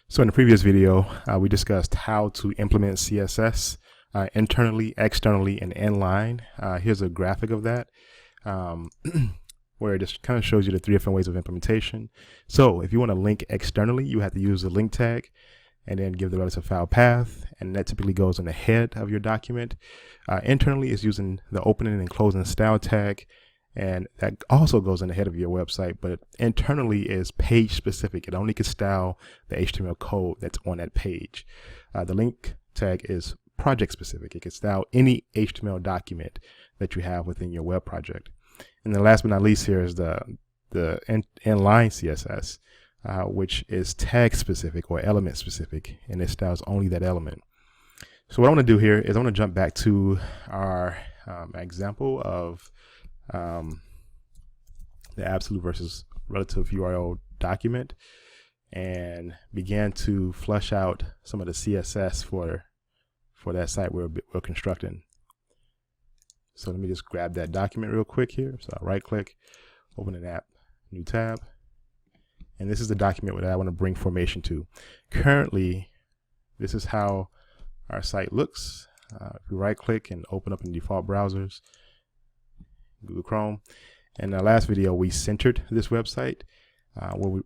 So in the previous video, we discussed how to implement CSS internally, externally, and inline. Here's a graphic of that where it just kind of shows you the 3 different ways of implementation. So if you want to link externally, you have to use the link tag and then give the relative file path, and that typically goes in the head of your document. Internally is using the opening and closing style tag, and that also goes in the head of your website, but internally is page specific. It only can style the HTML code that's on that page. The link tag is project specific. It can style any HTML document that you have within your web project. And then last but not least here is the inline CSS, which is tag specific or element specific, and it styles only that element. So what I want to do here is I want to jump back to our example of the absolute versus relative URL document, and began to flush out some of the CSS for that site we're constructing. So let me just grab that document real quick here. So I'll right click, open an app, new tab, and this is the document that I want to bring formation to. Currently, this is how our site looks. If we right click and open up in default browsers, Google Chrome. In the last video, we centered this website,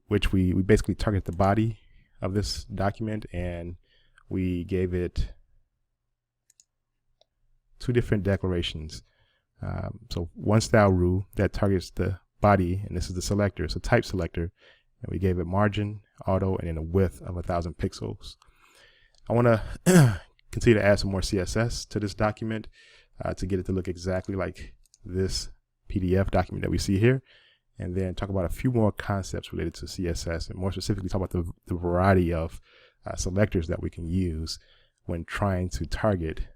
which we basically target the body of this document, and we gave it 2 different declarations. So one style rule that targets the body, and this is the selector, it's a type selector, and we gave it margin, auto, and then a width of 1,000 pixels. I want to continue to add some more CSS to this document to get it to look exactly like this PDF document that we see here, and then talk about a few more concepts related to CSS, and more specifically talk about the variety of selectors that we can use when trying to target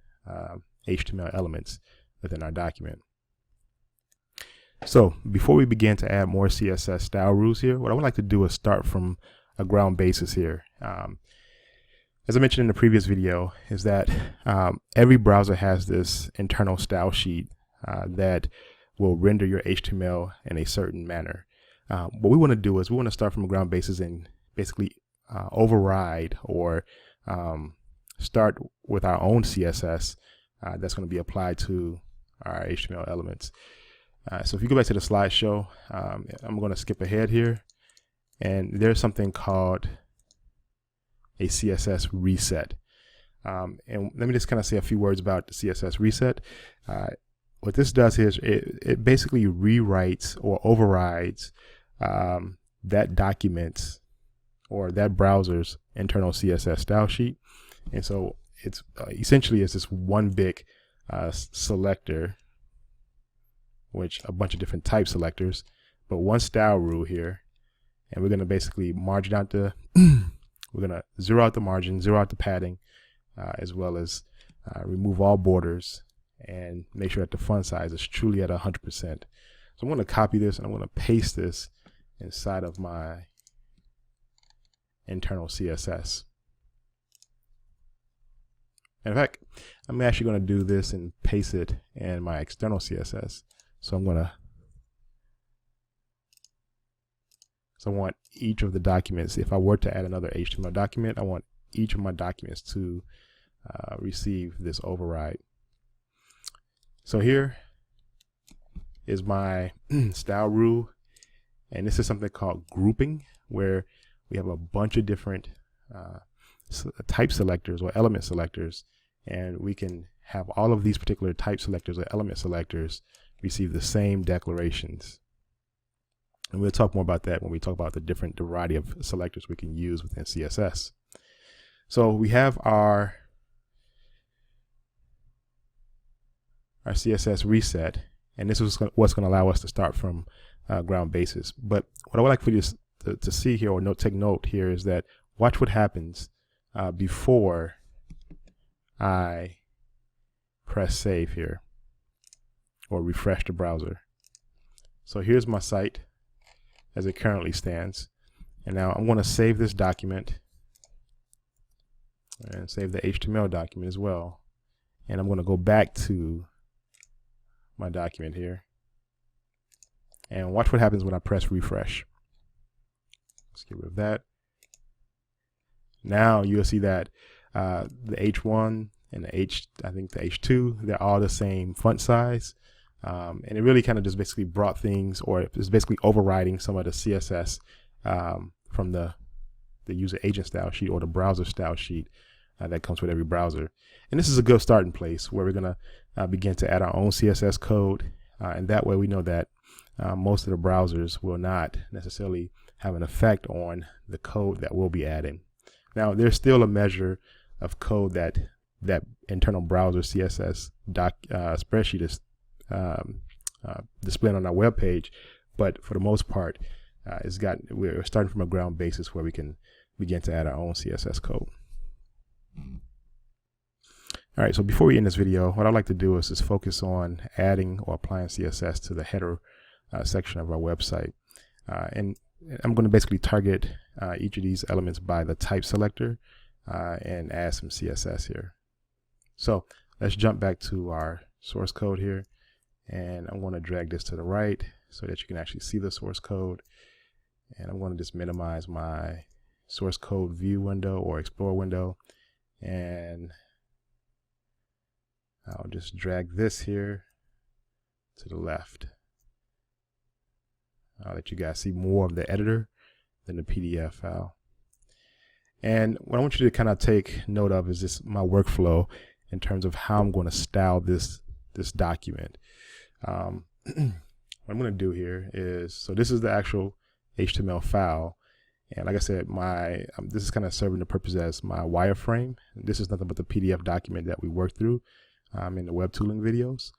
HTML elements within our document. So before we begin to add more CSS style rules here, what I would like to do is start from a ground basis here. As I mentioned in the previous video, is that every browser has this internal style sheet that will render your HTML in a certain manner. What we want to do is we want to start from a ground basis and basically override or start with our own CSS that's going to be applied to our HTML elements. So if you go back to the slideshow, I'm going to skip ahead here, and there's something called a CSS reset. And let me just kind of say a few words about the CSS reset. What this does is it basically rewrites or overrides that document's or that browser's internal CSS style sheet. And so it's essentially it's this one big selector, which a bunch of different type selectors, but one style rule here. And we're going to basically margin out the we're going to zero out the margin, zero out the padding, as well as remove all borders and make sure that the font size is truly at 100%. So I'm going to copy this and I'm going to paste this inside of my internal CSS. In fact, I'm actually going to do this and paste it in my external CSS. So I want each of the documents, if I were to add another HTML document, I want each of my documents to receive this override. So here is my style rule, and this is something called grouping, where we have a bunch of different type selectors or element selectors, and we can have all of these particular type selectors or element selectors receive the same declarations. And we'll talk more about that when we talk about the different variety of selectors we can use within CSS. So we have our CSS reset, and this is what's going to allow us to start from ground basis. But what I would like for you to see here, or take note here, is that watch what happens before I press save here or refresh the browser. So here's my site as it currently stands, and now I'm going to save this document and save the HTML document as well, and I'm going to go back to my document here and watch what happens when I press refresh. Let's get rid of that. Now you'll see that the H1 and the I think the H2, they're all the same font size. And it really kind of just basically brought things, or it's basically overriding some of the CSS from the user agent style sheet or the browser style sheet that comes with every browser. And this is a good starting place where we're going to begin to add our own CSS code. And that way we know that most of the browsers will not necessarily have an effect on the code that we'll be adding. Now, there's still a measure of code that internal browser CSS spreadsheet is displayed on our web page, but for the most part, we're starting from a ground basis where we can begin to add our own CSS code. All right, so before we end this video, what I'd like to do is just focus on adding or applying CSS to the header section of our website. And I'm going to basically target each of these elements by the type selector and add some CSS here. So let's jump back to our source code here, and I'm going to drag this to the right so that you can actually see the source code. And I'm going to just minimize my source code view window or explore window, and I'll just drag this here to the left. I'll let you guys see more of the editor than the PDF file. And what I want you to kind of take note of is this, my workflow in terms of how I'm going to style this document. What I'm going to do here is, so this is the actual HTML file. And like I said, this is kind of serving the purpose as my wireframe. This is nothing but the PDF document that we worked through in the web tooling videos.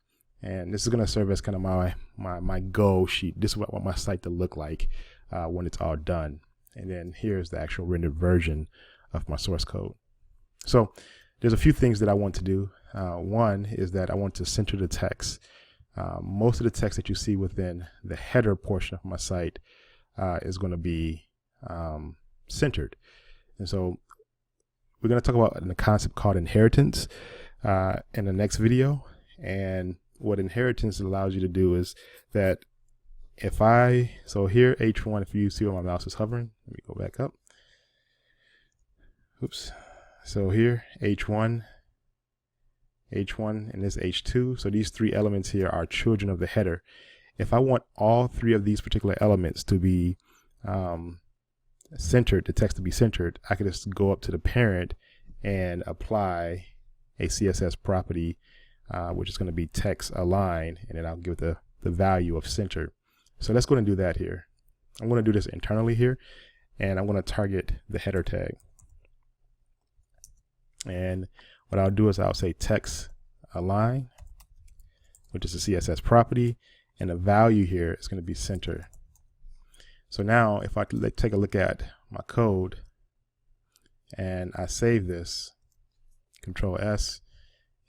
And this is going to serve as kind of my goal sheet. This is what I want my site to look like when it's all done. And then here's the actual rendered version of my source code. So there's a few things that I want to do. One is that I want to center the text. Most of the text that you see within the header portion of my site is going to be centered. And so we're going to talk about a concept called inheritance in the next video. And what inheritance allows you to do is that so here H1, if you see where my mouse is hovering, let me go back up. Oops. So here H1, and this H2. So these three elements here are children of the header. If I want all three of these particular elements to be centered, the text to be centered, I could just go up to the parent and apply a CSS property, which is going to be text align, and then I'll give it the value of center. So let's go and do that here. I'm going to do this internally here, and I'm going to target the header tag. And what I'll do is I'll say text align, which is a CSS property, and the value here is going to be center. So now if I take a look at my code and I save this, Control S,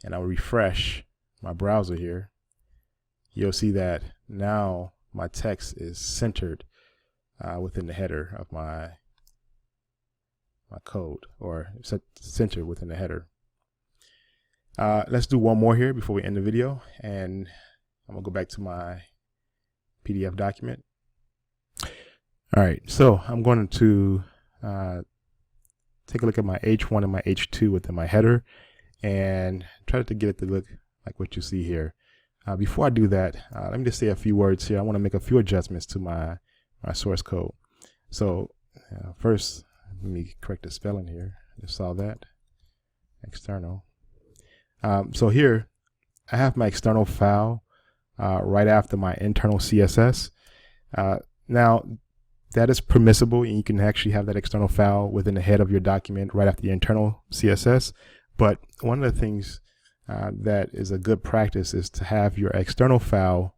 and I'll refresh my browser here, you'll see that now my text is centered within the header of my code, or centered within the header. Let's do one more here before we end the video, and I'm gonna go back to my PDF document. All right, so I'm going to take a look at my H1 and my H2 within my header and try to get it to look like what you see here. Before I do that, let me just say a few words here. I want to make a few adjustments to my source code. So first, let me correct the spelling here. Just saw that. External. So here, I have my external file right after my internal CSS. Now, that is permissible, and you can actually have that external file within the head of your document right after the internal CSS. But one of the things that is a good practice is to have your external file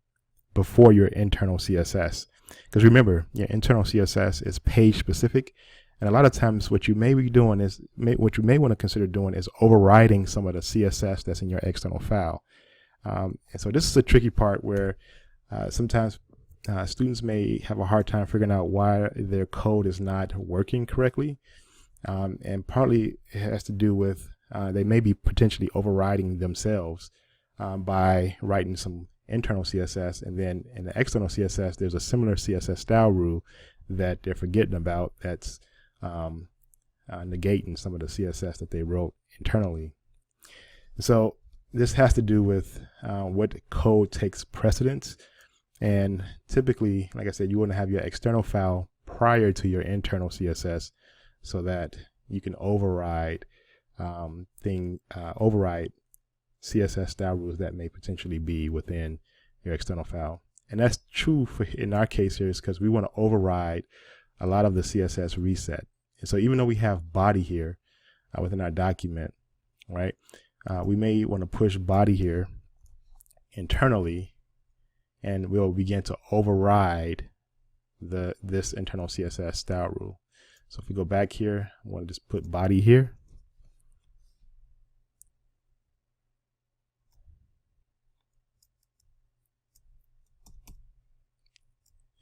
before your internal CSS. Because remember, your internal CSS is page specific, and a lot of times what you may be doing is, what you may want to consider doing is overriding some of the CSS that's in your external file. And so this is a tricky part where sometimes students may have a hard time figuring out why their code is not working correctly. And partly it has to do with they may be potentially overriding themselves by writing some internal CSS, and then in the external CSS there's a similar CSS style rule that they're forgetting about that's negating some of the CSS that they wrote internally. So this has to do with what code takes precedence. And typically, like I said, you want to have your external file prior to your internal CSS so that you can override override CSS style rules that may potentially be within your external file. And that's true in our case here, is because we want to override a lot of the CSS reset. And so even though we have body here within our document, right, we may want to push body here internally, and we'll begin to override this internal CSS style rule. So if we go back here, I want to just put body here.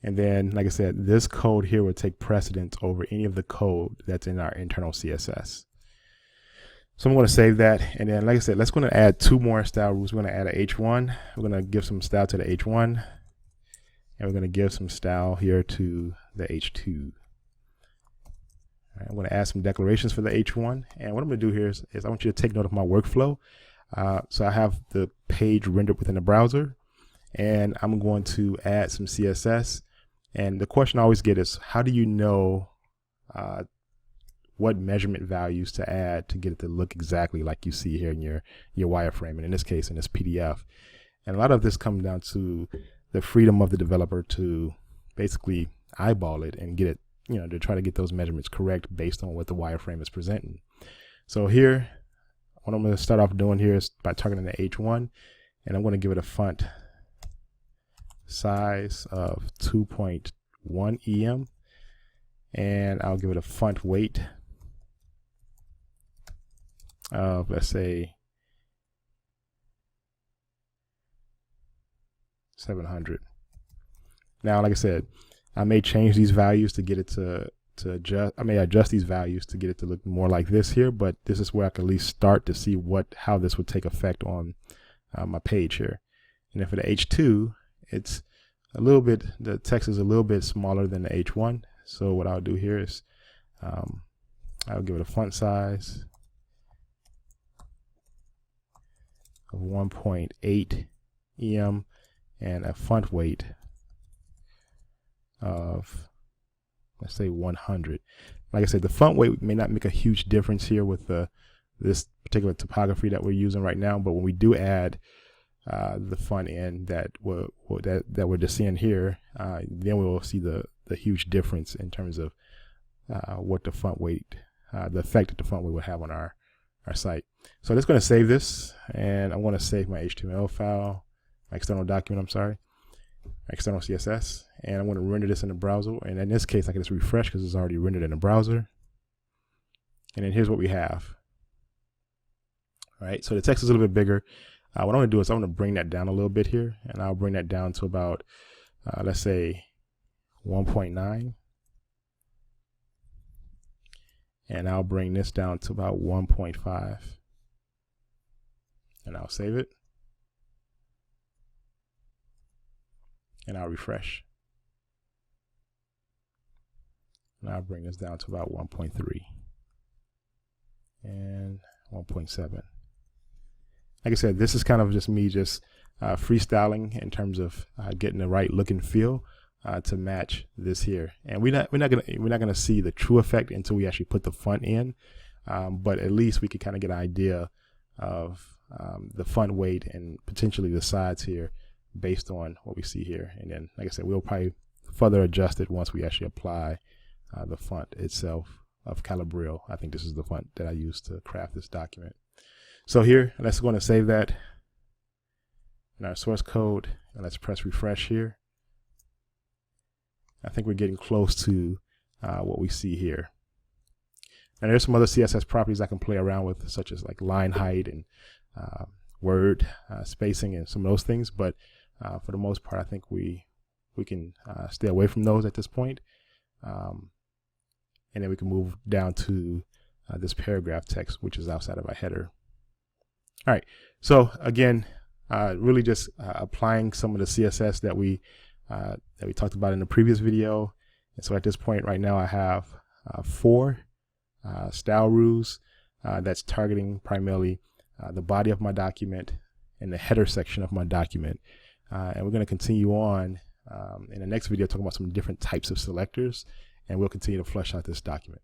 And then, like I said, this code here will take precedence over any of the code that's in our internal CSS. So I'm going to save that. And then, like I said, let's go to add two more style rules. We're going to add a H1. We're going to give some style to the H1. And we're going to give some style here to the H2. All right, I'm going to add some declarations for the H1. And what I'm going to do here is I want you to take note of my workflow. So I have the page rendered within the browser. And I'm going to add some CSS. And the question I always get is, how do you know what measurement values to add to get it to look exactly like you see here in your wireframe, and in this case, in this PDF? And a lot of this comes down to the freedom of the developer to basically eyeball it and get it, to try to get those measurements correct based on what the wireframe is presenting. So here, what I'm going to start off doing here is by targeting the H1, and I'm going to give it a font size of 2.1 EM, and I'll give it a font weight of, let's say, 700. Now, like I said, I may change these values to get it to adjust. I may adjust these values to get it to look more like this here, but this is where I can at least start to see how this would take effect on my page here. And then for the H2, it's a little bit, the text is a little bit smaller than the H1. So what I'll do here is I'll give it a font size of 1.8 EM and a font weight of, let's say, 100. Like I said, the font weight may not make a huge difference here with this particular typography that we're using right now, but when we do add the font in that we're just seeing here, then we will see the huge difference in terms of what the font weight, the effect that the font weight will have on our site. So I'm just going to save this, and I'm going to save my HTML file, my external document, I'm sorry, external CSS, and I'm going to render this in the browser. And in this case, I can just refresh because it's already rendered in the browser. And then here's what we have. All right, so the text is a little bit bigger. What I'm going to do is I'm going to bring that down a little bit here, and I'll bring that down to about, let's say, 1.9. And I'll bring this down to about 1.5. And I'll save it. And I'll refresh. And I'll bring this down to about 1.3. And 1.7. Like I said, this is kind of just me freestyling in terms of getting the right look and feel to match this here. And we're not gonna see the true effect until we actually put the font in, but at least we could kind of get an idea of the font weight and potentially the size here based on what we see here. And then, like I said, we'll probably further adjust it once we actually apply the font itself of Calibrio. I think this is the font that I used to craft this document. So here, let's go and save that in our source code, and let's press refresh here. I think we're getting close to what we see here. And there's some other CSS properties I can play around with, such as like line height and word spacing and some of those things. But for the most part, I think we can stay away from those at this point. And then we can move down to this paragraph text, which is outside of our header. All right, so again, really just applying some of the CSS that we talked about in the previous video. And so at this point right now, I have 4 style rules that's targeting primarily the body of my document and the header section of my document. And we're going to continue on in the next video talking about some different types of selectors, and we'll continue to flesh out this document.